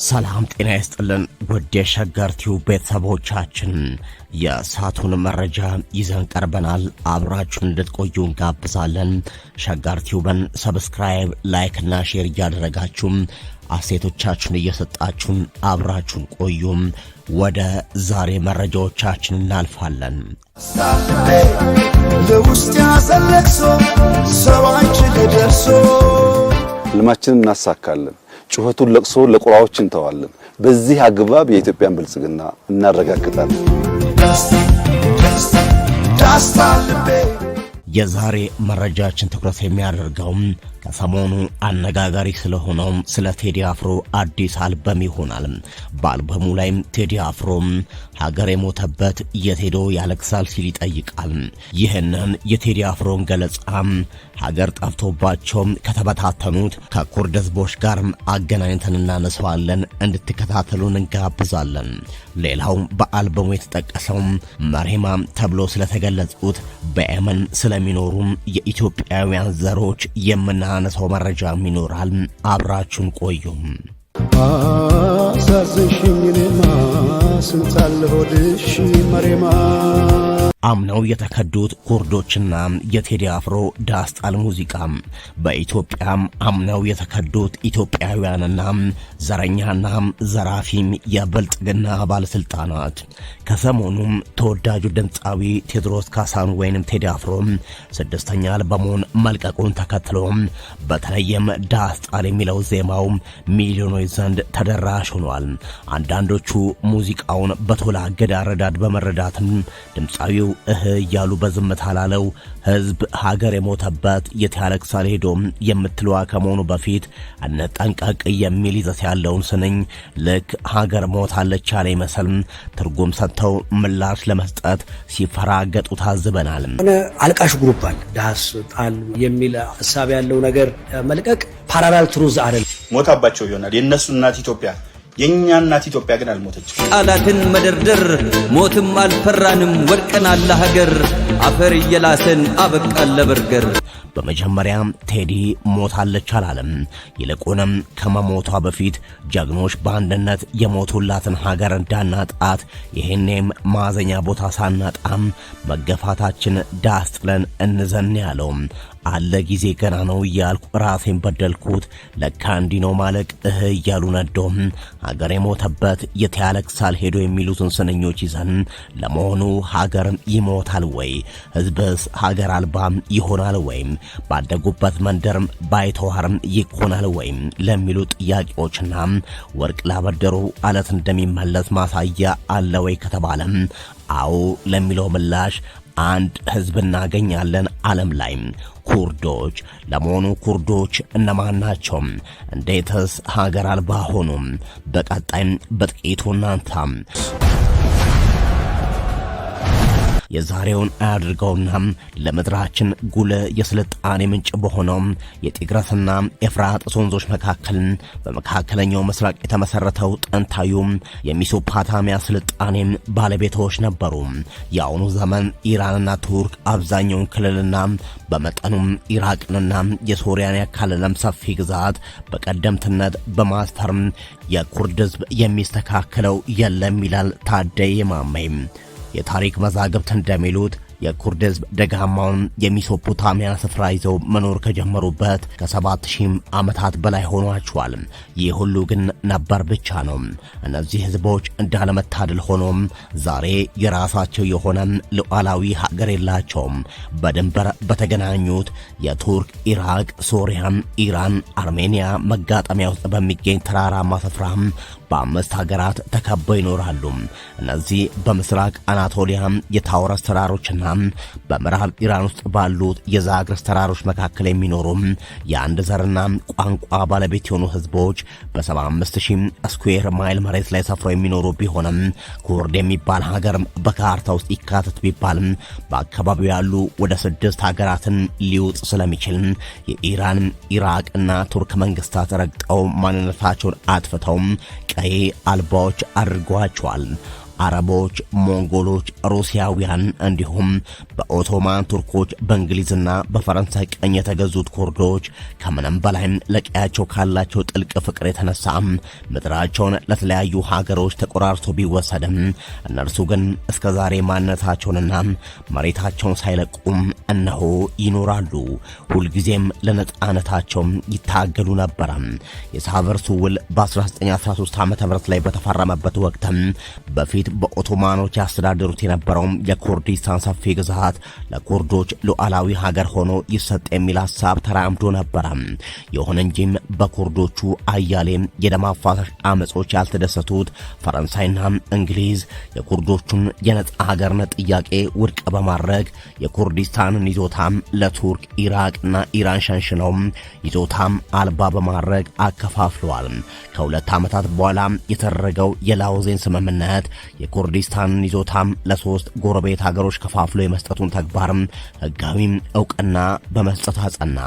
ሰላም ጤና ይስጥልን ውድ የሸገር ቲዩብ ቤተሰቦቻችን የሰዓቱን መረጃ ይዘን ቀርበናል። አብራችሁን እንድትቆዩ እንጋብዛለን። ሸገር ቲዩብን ሰብስክራይብ፣ ላይክ እና ሼር እያደረጋችሁ አስተያየቶቻችሁን እየሰጣችሁን አብራችሁን ቆዩ። ወደ ዛሬ መረጃዎቻችን እናልፋለን። ለውስጥ ያሰለክሶ ሰዋች ለደርሶ ልማችንን እናሳካለን። ጩኸቱን ለቅሶ ለቁራዎች እንተዋለን። በዚህ አግባብ የኢትዮጵያን ብልጽግና እናረጋግጣለን። የዛሬ መረጃችን ትኩረት የሚያደርገው ከሰሞኑ አነጋጋሪ ስለሆነው ስለ ቴዲ አፍሮ አዲስ አልበም ይሆናል። በአልበሙ ላይ ቴዲ አፍሮ ሀገር የሞተበት የት ሄዶ ያለቅሳል ሲል ይጠይቃል። ይህንን የቴዲ አፍሮን ገለጻ ሀገር ጠፍቶባቸው ከተበታተኑት ከኩርድ ህዝቦች ጋር አገናኝተን እናነሳዋለን። እንድትከታተሉን እንጋብዛለን። ሌላው በአልበሙ የተጠቀሰው መሬማ ተብሎ ስለተገለጹት በየመን ስለሚኖሩ የኢትዮጵያውያን ዘሮች የምናነሳው መረጃም ይኖራል። አብራችሁን ቆዩም። አሳዝንሽኝኔማ ስንታለ ሆድሽ መሬማ አምነው የተከዱት ኩርዶችና የቴዲ አፍሮ ዳስጣል ሙዚቃ በኢትዮጵያም አምነው የተከዱት ኢትዮጵያውያንና ዘረኛና ዘራፊም የብልጽግና ባለስልጣናት ከሰሞኑም ተወዳጁ ድምፃዊ ቴዎድሮስ ካሳሁን ወይንም ቴዲ አፍሮ ስድስተኛ አልበሙን መልቀቁን ተከትሎ በተለይም ዳስጣል የሚለው ዜማው ሚሊዮኖች ዘንድ ተደራሽ ሆኗል። አንዳንዶቹ ሙዚቃውን በተወላገደ አረዳድ በመረዳትም ድምፃዊው እያሉ በዝምታ ላለው ህዝብ ሀገር የሞተበት የት ያለቅሳል ሄዶ የምትለዋ ከመሆኑ በፊት አነጠንቀቅ የሚል ይዘት ያለውን ስንኝ ልክ ሀገር ሞታለች ያለ ይመስል ትርጉም ሰጥተው ምላሽ ለመስጠት ሲፈራገጡ ታዝበናል። አልቃሽ ግሩፕ አለ ዳስጣል የሚል ሐሳብ ያለው ነገር መልቀቅ ፓራላል ትሩዝ አይደል። ሞታባቸው ይሆናል የነሱ እናት ኢትዮጵያ፣ የኛ እናት ኢትዮጵያ ግን አልሞተች። ቃላትን መደርደር ሞትም አልፈራንም ወድቀናል ለሀገር አፈር እየላሰን አበቃን ለበርገር። በመጀመሪያ ቴዲ ሞታለች አላለም። ይልቁንም ከመሞቷ በፊት ጀግኖች በአንድነት የሞቱላትን ሀገር እንዳናጣት ይሄኔም ማዘኛ ቦታ ሳናጣም መገፋታችን ዳስጥለን እንዘን ያለው አለ ጊዜ ገና ነው እያልኩ ራሴን በደልኩት። ለካ እንዲህ ነው ማለቅ እያሉ ነዶም ሀገር የሞተበት የት ያለቅሳል ሄዶ የሚሉትን ስንኞች ይዘን ለመሆኑ ሀገር ይሞታል ወይ? ህዝብስ ሀገር አልባ ይሆናል ወይም ባደጉበት መንደርም ባይተዋርም ይኮናል ወይም ለሚሉ ጥያቄዎችና ወርቅ ላበደሩ አለት እንደሚመለስ ማሳያ አለ ወይ ከተባለ አዎ ለሚለው ምላሽ አንድ ህዝብ እናገኛለን ዓለም ላይ ኩርዶች። ለመሆኑ ኩርዶች እነማን ናቸው? እንዴትስ ሀገር አልባ ሆኑ? በቀጣይም በጥቂቱ እናንተ የዛሬውን አያድርገውና ለምድራችን ጉልህ የስልጣኔ ምንጭ በሆነው የጤግረስና ኤፍራጥስ ወንዞች መካከል በመካከለኛው ምስራቅ የተመሰረተው ጥንታዊው የሜሶፖታሚያ ስልጣኔ ባለቤቶች ነበሩ። የአሁኑ ዘመን ኢራንና ቱርክ አብዛኛውን ክልልና በመጠኑም ኢራቅንና የሶሪያን ያካለለም ሰፊ ግዛት በቀደምትነት በማስተር የኩርድ ህዝብ የሚስተካከለው የለም ይላል ታደይ ማመይ። የታሪክ መዛግብት እንደሚሉት የኩርድ ህዝብ ደጋማውን የሜሶፖታሚያ ስፍራ ይዘው መኖር ከጀመሩበት ከ7000 ዓመታት በላይ ሆኗቸዋል። ይህ ሁሉ ግን ነበር ብቻ ነው። እነዚህ ህዝቦች እንዳለመታደል ሆኖም ዛሬ የራሳቸው የሆነ ሉዓላዊ ሀገር የላቸውም። በድንበር በተገናኙት የቱርክ፣ ኢራቅ፣ ሶሪያ፣ ኢራን፣ አርሜኒያ መጋጠሚያ ውስጥ በሚገኝ ተራራማ ስፍራ በአምስት ሀገራት ተከበው ይኖራሉ። እነዚህ በምስራቅ አናቶሊያ የታውረስ ተራሮችና በምዕራብ ኢራን ውስጥ ባሉት የዛግረስ ተራሮች መካከል የሚኖሩ የአንድ ዘርና ቋንቋ ባለቤት የሆኑ ህዝቦች በ75000 ስኩዌር ማይል መሬት ላይ ሰፍረው የሚኖሩ ቢሆንም ኩርድ የሚባል ሀገር በካርታ ውስጥ ይካተት ቢባል በአካባቢው ያሉ ወደ 6 ሀገራትን ሊውጥ ስለሚችል የኢራን፣ ኢራቅና ቱርክ መንግስታት ረግጠው ማንነታቸውን አጥፍተው ቀይ አልባዎች አድርጓቸዋል። አረቦች፣ ሞንጎሎች፣ ሩሲያውያን እንዲሁም በኦቶማን ቱርኮች፣ በእንግሊዝና በፈረንሳይ ቀኝ የተገዙት ኩርዶች ከምንም በላይ ለቀያቸው ካላቸው ጥልቅ ፍቅር የተነሳ ምድራቸውን ለተለያዩ ሀገሮች ተቆራርቶ ቢወሰድም እነርሱ ግን እስከዛሬ ማንነታቸውንና መሬታቸውን ሳይለቁም እነሆ ይኖራሉ። ሁልጊዜም ለነጻነታቸው ይታገሉ ነበር። የሳቨርሱ ውል በ1913 ዓ.ም ላይ በተፈረመበት ወቅት በፊት በኦቶማኖች ያስተዳደሩት የነበረው የኩርዲስታን ሰፊ ግዛት ለኩርዶች ሉዓላዊ ሀገር ሆኖ ይሰጥ የሚል ሐሳብ ተራምዶ ነበር። ይሁን እንጂ በኩርዶቹ አያሌ የደም አፋሳሽ አመጾች ያልተደሰቱት ፈረንሳይና እንግሊዝ የኩርዶቹን የነጻ ሀገርነት ጥያቄ ውድቅ በማድረግ የኩርዲስታንን ይዞታም ለቱርክ፣ ኢራቅና ኢራን ሸንሽነው ይዞታም አልባ በማድረግ አከፋፍለዋል። ከሁለት ዓመታት በኋላ የተደረገው የላውዜን ስምምነት የኩርዲስታንን ይዞታም ለሶስት ጎረቤት ሀገሮች ከፋፍሎ የመስጠቱን ተግባር ህጋዊ ዕውቅና በመስጠት አጸና።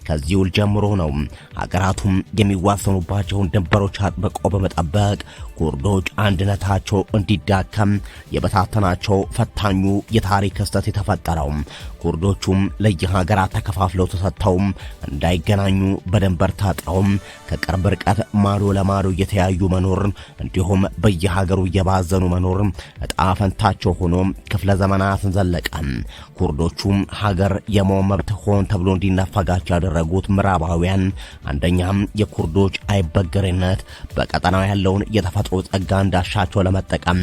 ከዚህ ውል ጀምሮ ነው ሀገራቱም የሚዋሰኑባቸውን ድንበሮች አጥብቆ በመጠበቅ ኩርዶች አንድነታቸው እንዲዳከም የበታተናቸው ፈታኙ የታሪክ ክስተት የተፈጠረው። ኩርዶቹም ለየሀገራት ተከፋፍለው ተሰጥተው እንዳይገናኙ በድንበር ታጥረው ከቅርብ ርቀት ማዶ ለማዶ እየተያዩ መኖር እንዲሁም በየሀገሩ እየባዘኑ መኖር ዕጣ ፈንታቸው ሆኖ ክፍለ ዘመናትን ዘለቀ። ኩርዶቹም ሀገር የመሆን መብት ሆን ተብሎ እንዲነፈጋቸው ያደረጉት ምዕራባውያን አንደኛም የኩርዶች አይበገሬነት በቀጠናው ያለውን የተፈጥሮ ጸጋ እንዳሻቸው ለመጠቀም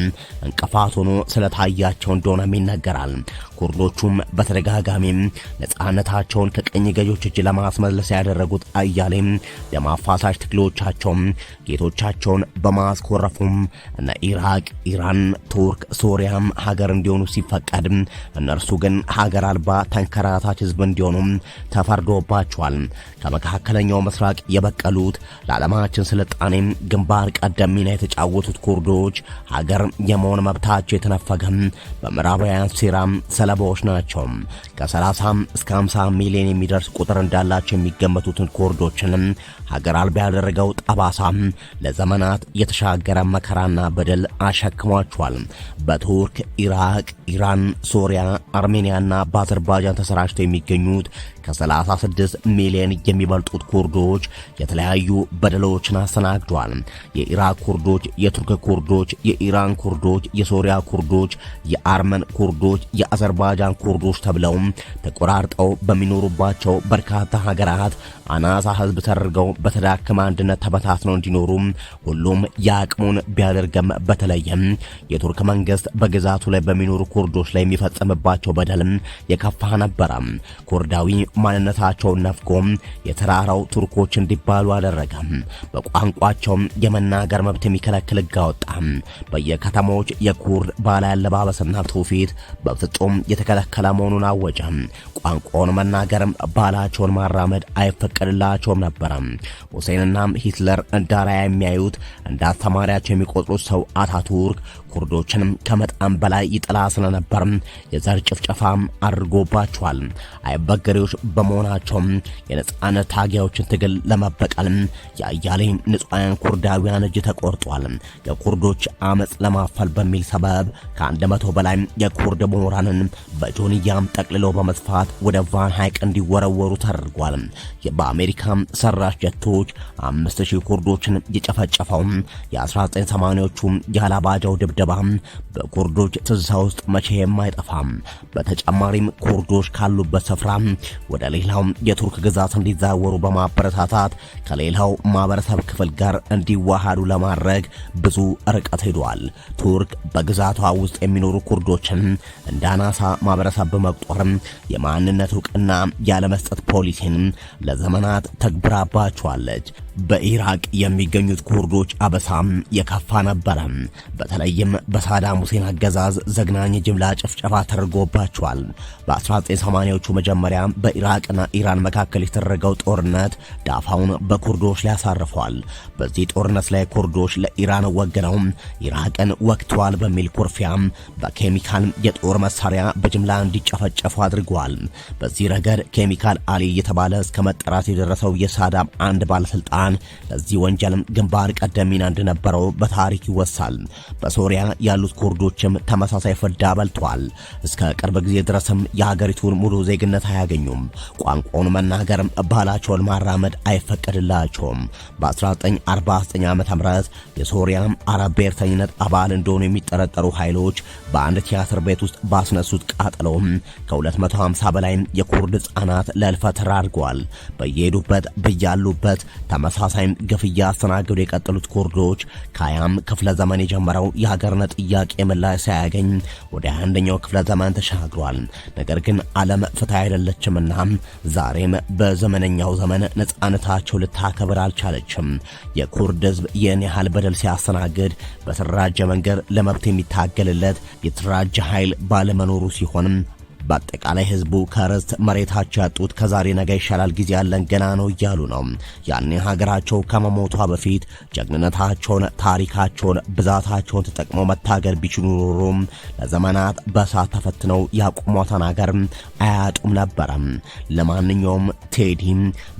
እንቅፋት ሆኖ ስለታያቸው እንደሆነም ይነገራል። ኩርዶቹም በተደጋጋሚ ነጻነታቸውን ከቀኝ ገዢዎች እጅ ለማስመለስ ያደረጉት አያሌ ደም አፋሳሽ ትግሎቻቸው ጌቶቻቸውን በማስኮረፉም እነ ኢራቅ፣ ኢራን፣ ቱርክ፣ ሶሪያም ሀገር እንዲሆኑ ሲፈቀድ እነርሱ ግን ሀገር አልባ ተንከራታች ህዝብ እንዲሆኑ ተፈርዶባቸዋል። ከመካከለኛው ምስራቅ የበቀሉት ለዓለማችን ስልጣኔ ግንባር ቀደም ሚና የተጫወቱት ኩርዶች ሀገር የመሆን መብታቸው የተነፈገም በምዕራባውያን ሴራ ሰለባዎች ናቸው። ከ30 እስከ 50 ሚሊዮን የሚደርስ ቁጥር እንዳላቸው የሚገመቱትን ኩርዶችንም ሀገር አልባ ያደረገው ጠባሳ ለዘመናት የተሻገረ መከራና በደል አሸክሟቸዋል። በቱርክ፣ ኢራቅ፣ ኢራን፣ ሶሪያ፣ አርሜኒያና በአዘርባይጃን ተሰራጭተው የሚገኙት ከ36 ሚሊዮን የሚበልጡት ኩርዶች የተለያዩ በደሎችን አስተናግደዋል። የኢራቅ ኩርዶች፣ የቱርክ ኩርዶች፣ የኢራን ኩርዶች፣ የሶሪያ ኩርዶች፣ የአርመን ኩርዶች፣ የአዘርባይጃን ኩርዶች ተብለው ተቆራርጠው በሚኖሩባቸው በርካታ ሀገራት አናሳ ህዝብ ተደርገው በተዳከመ አንድነት ተበታትነው እንዲኖሩ ሁሉም የአቅሙን ቢያደርግም በተለይም የቱርክ መንግስት በግዛቱ ላይ በሚኖሩ ኩርዶች ላይ የሚፈጸምባቸው በደል የከፋ ነበር። ኩርዳዊ ማንነታቸውን ነፍጎ የተራራው ቱርኮች እንዲባሉ አደረገ። በቋንቋቸው የመናገር መብት የሚከለክል ሕግ አወጣ። በየከተሞች የኩርድ ባህላዊ አለባበስና ትውፊት በፍጹም የተከለከለ መሆኑን አወጀ። ቋንቋውን መናገር፣ ባህላቸውን ማራመድ አይፈቀድላቸውም ነበር። ሁሴንና ሂትለር እንዳራያ የሚያዩት እንዳስተማሪያቸው የሚቆጥሩት ሰው አታቱርክ ኩርዶችንም ከመጠን በላይ ይጥላ ስለነበር የዘር ጭፍጨፋም አድርጎባቸዋል። አይበገሬዎች በመሆናቸው የነጻነት ታጋዮችን ትግል ለመበቀል የአያሌ ንጹሃን ኩርዳውያን እጅ ተቆርጧል። የኩርዶች አመጽ ለማፈል በሚል ሰበብ ከ100 በላይ የኩርድ ምሁራንን በጆንያም ጠቅልለው በመስፋት ወደ ቫን ሐይቅ እንዲወረወሩ ተደርጓል። በአሜሪካ ሰራሽ ጀቶች 5000 ኩርዶችን የጨፈጨፈው የ1980ዎቹ የአላባጃው ድብደባ በኩርዶች ትዝታ ውስጥ መቼም አይጠፋም። በተጨማሪም ኩርዶች ካሉበት ስፍራ ወደ ሌላው የቱርክ ግዛት እንዲዛወሩ በማበረታታት ከሌላው ማህበረሰብ ክፍል ጋር እንዲዋሃዱ ለማድረግ ብዙ ርቀት ሄዷል። ቱርክ በግዛቷ ውስጥ የሚኖሩ ኩርዶችን እንደ አናሳ ማህበረሰብ በመቁጠር የማንነት ዕውቅና ያለመስጠት ፖሊሲን ለዘመናት ተግብራባቸዋለች። በኢራቅ የሚገኙት ኩርዶች አበሳም የከፋ ነበረ። በተለይም በሳዳም ሁሴን አገዛዝ ዘግናኝ ጅምላ ጭፍጨፋ ተደርጎባቸዋል። በ1980ዎቹ መጀመሪያ በኢራቅና ኢራን መካከል የተደረገው ጦርነት ዳፋውን በኩርዶች ላይ አሳርፏል። በዚህ ጦርነት ላይ ኩርዶች ለኢራን ወግነው ኢራቅን ወቅተዋል በሚል ኩርፊያም በኬሚካል የጦር መሳሪያ በጅምላ እንዲጨፈጨፉ አድርገዋል። በዚህ ረገድ ኬሚካል አሊ የተባለ እስከ መጠራት የደረሰው የሳዳም አንድ ባለስልጣን ኢራን ለዚህ ወንጀልም ግንባር ቀደም ሚና እንደነበረው በታሪክ ይወሳል። በሶሪያ ያሉት ኩርዶችም ተመሳሳይ ፍዳ በልቷል። እስከ ቅርብ ጊዜ ድረስም የሀገሪቱን ሙሉ ዜግነት አያገኙም። ቋንቋውን መናገርም ባህላቸውን ማራመድ አይፈቀድላቸውም። በ1949 ዓ.ም የሶሪያ አረብ ብሔርተኝነት አባል እንደሆኑ የሚጠረጠሩ ኃይሎች በአንድ ቲያትር ቤት ውስጥ ባስነሱት ቃጠሎም ከ250 በላይ የኩርድ ሕፃናት ለልፈት ተዳርገዋል። በየሄዱበት በያሉበት ተመሳሳይ ግፍ እያስተናገዱ የቀጠሉት ኩርዶች ከ20 ክፍለ ዘመን የጀመረው የሀገርነት ጥያቄ ምላሽ ሳያገኝ ወደ 21ኛው ክፍለ ዘመን ተሻግሯል። ነገር ግን ዓለም ፍትህ አይደለችምና ዛሬም በዘመነኛው ዘመን ነፃነታቸው ልታከብር አልቻለችም። የኩርድ ሕዝብ ይህን ያህል በደል ሲያስተናግድ በተደራጀ መንገድ ለመብት የሚታገልለት የተደራጀ ኃይል ባለመኖሩ ሲሆንም በአጠቃላይ ህዝቡ ከርስት መሬታቸው ያጡት ከዛሬ ነገ ይሻላል ጊዜ ያለን ገና ነው እያሉ ነው። ያኔ ሀገራቸው ከመሞቷ በፊት ጀግንነታቸውን፣ ታሪካቸውን፣ ብዛታቸውን ተጠቅመው መታገል ቢችሉ ኖሮ ለዘመናት በሳት ተፈትነው ያቆሟትን ሀገር አያጡም ነበረ። ለማንኛውም ቴዲ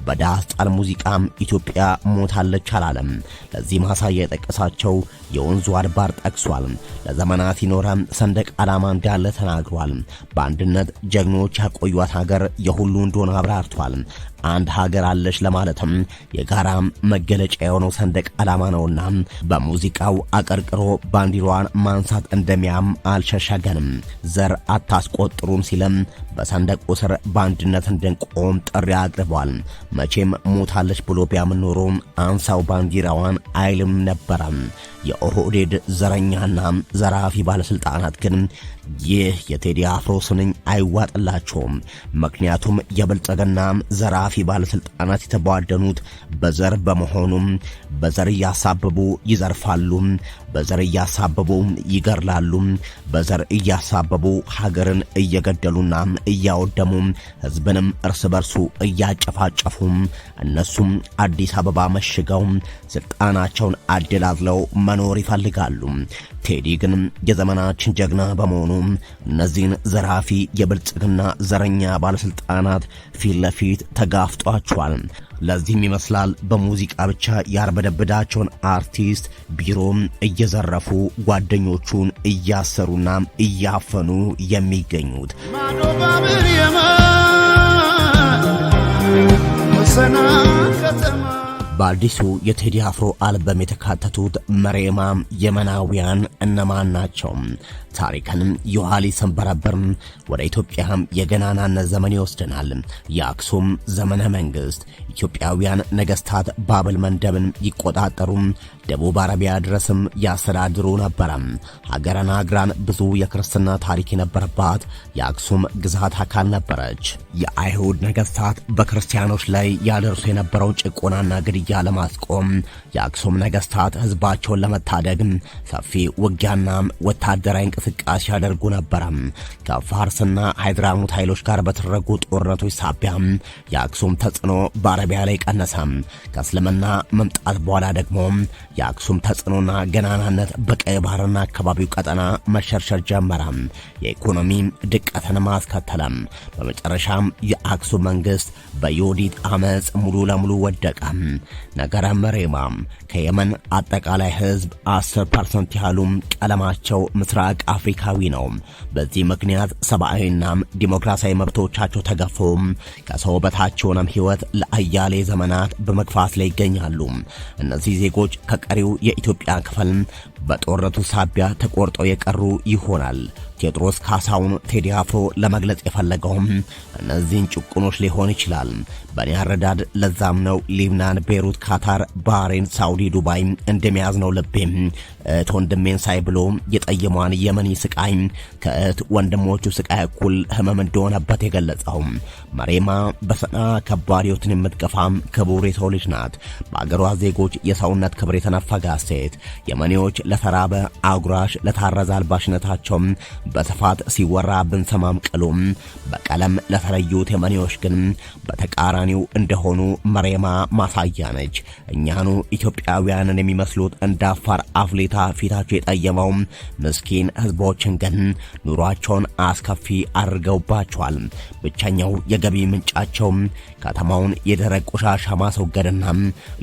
በዳስ ጣል ሙዚቃም ኢትዮጵያ ሞታለች አላለም። ለዚህ ማሳያ የጠቀሳቸው የወንዙ አድባር ጠቅሷል። ለዘመናት ይኖረ ሰንደቅ ዓላማ እንዳለ ተናግሯል። በአንድነት ጀግኖች ያቆዩት ሀገር የሁሉ እንደሆነ አብራርቷል። አንድ ሀገር አለች ለማለትም የጋራ መገለጫ የሆነው ሰንደቅ ዓላማ ነውና በሙዚቃው አቀርቅሮ ባንዲራዋን ማንሳት እንደሚያም አልሸሸገንም። ዘር አታስቆጥሩን ሲለም በሰንደቁ ስር በአንድነት እንድንቆም ጥሪ አቅርቧል። መቼም ሞታለች ብሎ ቢያምን ኖሮ አንሳው ባንዲራዋን አይልም ነበረ። የኦህዴድ ዘረኛና ዘራፊ ባለስልጣናት ግን ይህ የቴዲ አፍሮ ስንኝ አይዋጥላቸውም። ምክንያቱም የብልጽግና ዘራፊ ባለስልጣናት የተቧደኑት በዘር በመሆኑም በዘር እያሳበቡ ይዘርፋሉ፣ በዘር እያሳበቡ ይገርላሉ፣ በዘር እያሳበቡ ሀገርን እየገደሉና እያወደሙ ህዝብንም እርስ በርሱ እያጨፋጨፉ እነሱም አዲስ አበባ መሽገው ስልጣናቸውን አደላድለው መኖር ይፈልጋሉ። ቴዲ ግን የዘመናችን ጀግና በመሆኑ እነዚህን ዘራፊ የብልጽግና ዘረኛ ባለስልጣናት ፊት ለፊት ተጋፍጧቸዋል። ለዚህም ይመስላል በሙዚቃ ብቻ ያርበደብዳቸውን አርቲስት ቢሮም እየዘረፉ ጓደኞቹን እያሰሩና እያፈኑ የሚገኙት። በአዲሱ የቴዲ አፍሮ አልበም የተካተቱት መሬማ የመናውያን እነማን ናቸው? ታሪክንም ዮሐንስን በረበርን ወደ ኢትዮጵያ የገናናነት ዘመን ይወስደናል። የአክሱም ዘመነ መንግስት ኢትዮጵያውያን ነገስታት ባብል መንደብን ይቆጣጠሩ፣ ደቡብ አረቢያ ድረስም ያስተዳድሩ ነበር። ሀገረ ናግራን ብዙ የክርስትና ታሪክ የነበረባት የአክሱም ግዛት አካል ነበረች። የአይሁድ ነገስታት በክርስቲያኖች ላይ ያደርሱ የነበረውን ጭቆናና ግድያ ለማስቆም የአክሱም ነገስታት ህዝባቸውን ለመታደግ ሰፊ ውጊያና ወታደራዊ እንቅስቃሴ ያደርጉ ነበር። ከፋርስና ሃይድራሙት ኃይሎች ጋር በተደረጉ ጦርነቶች ሳቢያ የአክሱም ተጽዕኖ በአረቢያ ላይ ቀነሰ። ከእስልምና መምጣት በኋላ ደግሞ የአክሱም ተጽዕኖና ገናናነት በቀይ ባህርና አካባቢው ቀጠና መሸርሸር ጀመረ። የኢኮኖሚ ድቀትን ማስከተለ። በመጨረሻም የአክሱም መንግስት በዮዲት አመጽ ሙሉ ለሙሉ ወደቀ። ነገረ መሬማ ከየመን አጠቃላይ ህዝብ 10% ያህሉ ቀለማቸው ምስራቅ አፍሪካዊ ነው። በዚህ ምክንያት ሰብአዊና ዲሞክራሲያዊ መብቶቻቸው ተገፈው ከሰው በታች የሆነም ህይወት ለአያሌ ዘመናት በመግፋት ላይ ይገኛሉ። እነዚህ ዜጎች ከቀሪው የኢትዮጵያ ክፍል በጦርነቱ ሳቢያ ተቆርጠው የቀሩ ይሆናል። ቴዎድሮስ ካሳሁን ቴዲ አፍሮ ለመግለጽ የፈለገውም እነዚህን ጭቁኖች ሊሆን ይችላል። በእኔ አረዳድ ለዛም ነው ሊብናን፣ ቤሩት፣ ካታር፣ ባህሬን፣ ሳውዲ፣ ዱባይ እንደሚያዝ ነው ልቤም እህት ወንድሜን ሳይ ብሎ የጠየሟን የመኒ ስቃይ ከእህት ወንድሞቹ ስቃይ እኩል ህመም እንደሆነበት የገለጸው። መሬማ በሰና ከባድ ህይወትን የምትገፋም ክቡር የሰው ልጅ ናት። በአገሯ ዜጎች የሰውነት ክብር የተነፈጋ ሴት የመኒዎች ለተራበ አጉራሽ ለታረዘ አልባሽነታቸው በስፋት ሲወራ ብንሰማም ቅሉ በቀለም ለተለዩት የመኔዎች ግን በተቃራኒው እንደሆኑ መሬማ ማሳያ ነች። እኛኑ ኢትዮጵያውያንን የሚመስሉት እንደ አፋር አፍሌታ ፊታቸው የጠየመው ምስኪን ህዝቦችን ግን ኑሯቸውን አስከፊ አድርገውባቸዋል። ብቸኛው የገቢ ምንጫቸው ከተማውን የደረቅ ቆሻሻ ማስወገድና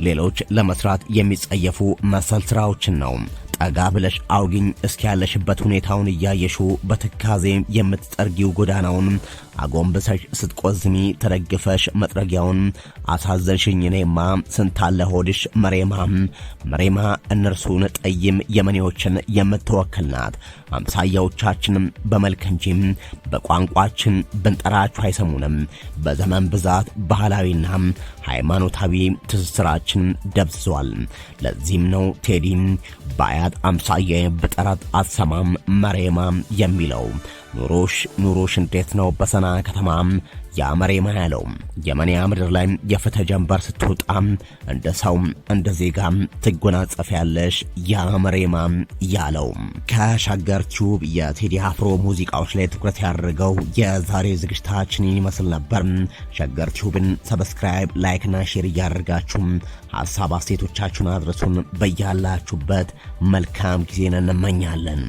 ሌሎች ለመስራት የሚጸየፉ መሰል ስራዎችን ነው። ጠጋ ብለሽ አውግኝ እስኪያለሽበት ሁኔታውን እያየሹ በትካዜ የምትጠርጊው ጎዳናውን አጎንብሰሽ ስትቆዝሚ ተደግፈሽ መጥረጊያውን አሳዘንሽኝ እኔማ ስንታለ ሆድሽ መሬማ እነርሱን ጠይም የመኔዎችን የምትወክል ናት። አምሳያዎቻችንም በመልክ እንጂ በቋንቋችን ብንጠራችሁ አይሰሙንም። በዘመን ብዛት ባህላዊና ሃይማኖታዊ ትስስራችን ደብዝዟል። ለዚህም ነው ቴዲ በአያት አምሳያ በጠራት አትሰማም መሬማ የሚለው። ኑሮሽ እንዴት ነው በሰና ከተማ ያ መሬማ ያለው? የመንያ ምድር ላይ የፍትህ ጀንበር ስትወጣ እንደ ሰው እንደ ዜጋ ትጎናጸፊያለሽ ያ መሬማ ያለው። ከሸገር ቲዩብ የቴዲ አፍሮ ሙዚቃዎች ላይ ትኩረት ያደረገው የዛሬ ዝግጅታችንን ይመስል ነበር። ሸገር ቲዩብን ሰብስክራይብ፣ ላይክ እና ሼር እያደረጋችሁ ሐሳብ አስተያየቶቻችሁን አድርሱን። በያላችሁበት መልካም ጊዜን እንመኛለን።